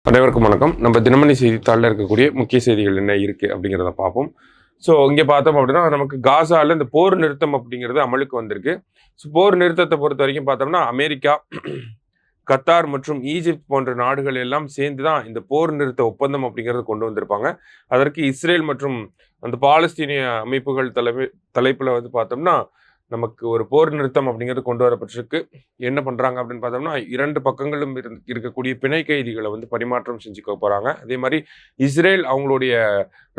அனைவருக்கும் வணக்கம். நம்ம தினமணி செய்தித்தாளில் இருக்கக்கூடிய முக்கிய செய்திகள் என்ன இருக்குது அப்படிங்கிறத பார்ப்போம். ஸோ இங்கே பார்த்தோம் அப்படின்னா நமக்கு காசாவில் இந்த போர் நிறுத்தம் அப்படிங்கிறது அமலுக்கு வந்திருக்கு. ஸோ போர் நிறுத்தத்தை பொறுத்த வரைக்கும் பார்த்தோம்னா அமெரிக்கா, கத்தார் மற்றும் ஈஜிப்த் போன்ற நாடுகள் எல்லாம் சேர்ந்து தான் இந்த போர் நிறுத்த ஒப்பந்தம் அப்படிங்கிறது கொண்டு வந்திருப்பாங்க. அதற்கு இஸ்ரேல் மற்றும் அந்த பாலஸ்தீனிய அமைப்புகள் தலைப்பில் வந்து பார்த்தோம்னா நமக்கு ஒரு போர் நிறுத்தம் அப்படிங்கிறது கொண்டு வரப்பட்டிருக்கு. என்ன பண்றாங்க அப்படின்னு பார்த்தோம்னா, 2 பக்கங்களும் இருக்கக்கூடிய பிணை கைதிகளை வந்து பரிமாற்றம் செஞ்சுக்க போறாங்க. அதே மாதிரி இஸ்ரேல் அவங்களுடைய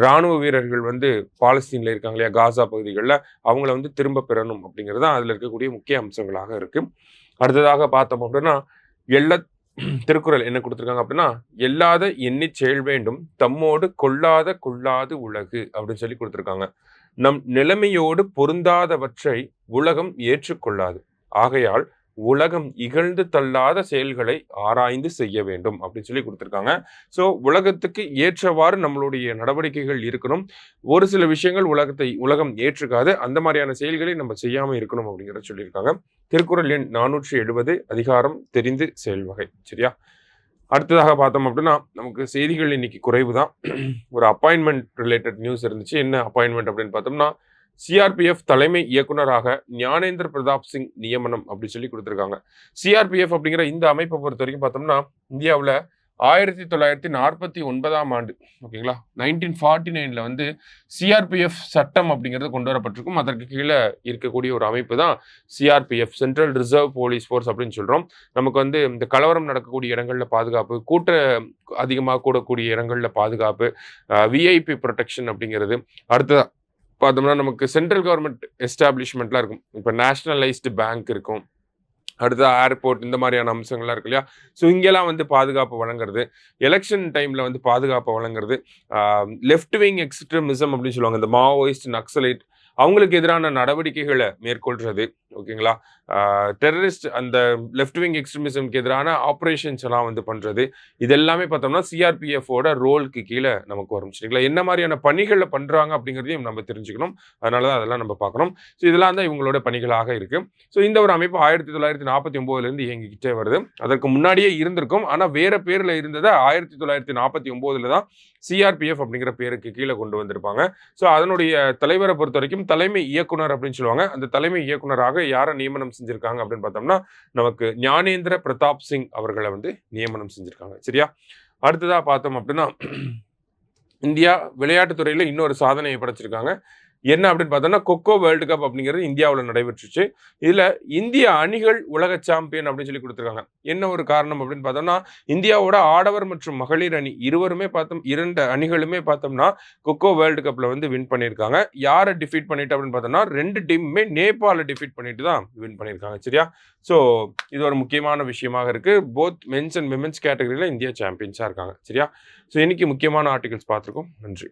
ராணுவ வீரர்கள் வந்து பாலஸ்தீன்ல இருக்காங்க இல்லையா, காசா பகுதிகளில் அவங்கள வந்து திரும்ப பெறணும் அப்படிங்கிறது தான் அதில் இருக்கக்கூடிய முக்கிய அம்சங்களாக இருக்கு. அடுத்ததாக பார்த்தோம் அப்படின்னா, எல்ல திருக்குறள் என்ன கொடுத்துருக்காங்க அப்படின்னா, எல்லாத எண்ணிச் செயல் வேண்டும் தம்மோடு கொள்ளாது உலகு அப்படின்னு சொல்லி கொடுத்துருக்காங்க. நம் நிலைமையோடு பொருந்தாதவற்றை உலகம் ஏற்றுக்கொள்ளாது. ஆகையால் உலகம் இகழ்ந்து தள்ளாத செயல்களை ஆராய்ந்து செய்ய வேண்டும் அப்படின்னு சொல்லி கொடுத்துருக்காங்க. ஸோ உலகத்துக்கு ஏற்றவாறு நம்மளுடைய நடவடிக்கைகள் இருக்கணும். ஒரு சில விஷயங்கள் உலகம் ஏற்றுக்காது. அந்த மாதிரியான செயல்களை நம்ம செய்யாமல் இருக்கணும் அப்படிங்கிறத சொல்லியிருக்காங்க. திருக்குறள் எண் 470 அதிகாரம் தெரிந்து செயல்வகை. சரியா? அடுத்ததாக பார்த்தோம் அப்படின்னா நமக்கு செய்திகள் இன்னைக்கு குறைவு தான். ஒரு அப்பாயின்மெண்ட் ரிலேட்டட் நியூஸ் இருந்துச்சு. என்ன அப்பாயின்மெண்ட் அப்படின்னு பார்த்தோம்னா, சிஆர்பிஎஃப் தலைமை இயக்குனராக ஞானேந்திர பிரதாப் சிங் நியமனம் அப்படின்னு சொல்லி கொடுத்துருக்காங்க. சிஆர்பிஎஃப் அப்படிங்கிற இந்த அமைப்பை பொறுத்த வரைக்கும் பார்த்தோம்னா இந்தியாவில் 1949ஆம் ஆண்டு, ஓகேங்களா, 1949 வந்து சிஆர்பிஎஃப் சட்டம் அப்படிங்கிறது கொண்டு வரப்பட்டிருக்கும். அதற்கு கீழே இருக்கக்கூடிய ஒரு அமைப்பு தான் CRPF, central reserve police force அப்படின்னு சொல்கிறோம். நமக்கு வந்து இந்த கலவரம் நடக்கக்கூடிய இடங்களில் பாதுகாப்பு, அதிகமாக கூடக்கூடிய இடங்களில் பாதுகாப்பு, விஐபி ப்ரொடெக்ஷன் அப்படிங்கிறது. அடுத்ததாக பார்த்தோம்னா நமக்கு சென்ட்ரல் கவர்மெண்ட் எஸ்டாப்ளிஷ்மெண்ட்லாம் இருக்கும். இப்போ நேஷனலைஸ்டு பேங்க் இருக்கும், அடுத்த ஏர்போர்ட், இந்த மாதிரியான அம்சங்கள்லாம் இருக்கு இல்லையா. ஸோ இங்கெல்லாம் வந்து பாதுகாப்பு வழங்குறது, எலெக்ஷன் டைமில் வந்து பாதுகாப்பு வழங்குறது, லெஃப்ட் விங் எக்ஸ்ட்ரீமிசம் அப்படின்னு சொல்லுவாங்க, இந்த மாவோயிஸ்ட், நக்சலைட் அவங்களுக்கு எதிரான நடவடிக்கைகளை மேற்கொள்றது, ஓகேங்களா, டெரரிஸ்ட் அந்த லெஃப்ட் விங் எக்ஸ்ட்ரீமிசம்க்கு எதிரான ஆப்ரேஷன்ஸ் எல்லாம் வந்து பண்ணுறது, இது எல்லாமே பார்த்தோம்னா சிஆர்பிஎஃபோட ரோலுக்கு கீழே நமக்கு வரும். சரிங்களா? என்ன மாதிரியான பணிகளை பண்ணுறாங்க அப்படிங்கிறதையும் நம்ம தெரிஞ்சுக்கணும். அதனால தான் அதெல்லாம் நம்ம பார்க்கணும். ஸோ இதெல்லாம் தான் இவங்களோட பணிகளாக இருக்குது. ஸோ இந்த ஒரு அமைப்பு 1949 இயங்கிக்கிட்டே வருது. அதற்கு முன்னாடியே இருந்திருக்கும், ஆனால் வேறு பேரில் இருந்ததை 1949 தான் சிஆர்பிஎஃப் அப்படிங்கிற பேருக்கு கீழே கொண்டு வந்திருப்பாங்க. ஸோ அதனுடைய தலைவரை பொறுத்த வரைக்கும் தலைமை இயக்குனர் அப்படின்னு சொல்லுவாங்க. அந்த தலைமை இயக்குனராக யாரை நியமனம் செஞ்சிருக்காங்க அப்படின்னு பார்த்தோம்னா நமக்கு ஞானேந்திர பிரதாப் சிங் அவர்களை வந்து நியமனம் செஞ்சிருக்காங்க. சரியா? அடுத்ததா பார்த்தோம் அப்படின்னா இந்தியா விளையாட்டுத்துறையில இன்னொரு சாதனையை படைச்சிருக்காங்க. என்ன அப்படின்னு பார்த்தோம்னா கொக்கோ வேர்ல்டு கப் அப்படிங்கிறது இந்தியாவில் நடைபெற்றுச்சு. இதுல இந்திய அணிகள் உலக சாம்பியன் அப்படின்னு சொல்லி கொடுத்துருக்காங்க. என்ன ஒரு காரணம் அப்படின்னு பார்த்தோம்னா இந்தியாவோட ஆடவர் மற்றும் மகளிர் அணி இரண்டு அணிகளுமே பார்த்தோம்னா கொக்கோ வேர்ல்டு கப்ல வந்து வின் பண்ணியிருக்காங்க. யாரை டிஃபீட் பண்ணிட்டு அப்படின்னு பார்த்தோம்னா 2 டீமுமே நேபாளை டிஃபீட் பண்ணிட்டு தான் வின் பண்ணியிருக்காங்க. சரியா? ஸோ இது ஒரு முக்கியமான விஷயமாக இருக்கு. போத் மென்ஸ் அண்ட் விமென்ஸ் கேட்டகரியில இந்தியா சாம்பியன்ஸா இருக்காங்க. சரியா? ஸோ இன்னைக்கு முக்கியமான ஆர்டிகல்ஸ் பார்த்துருக்கோம். நன்றி.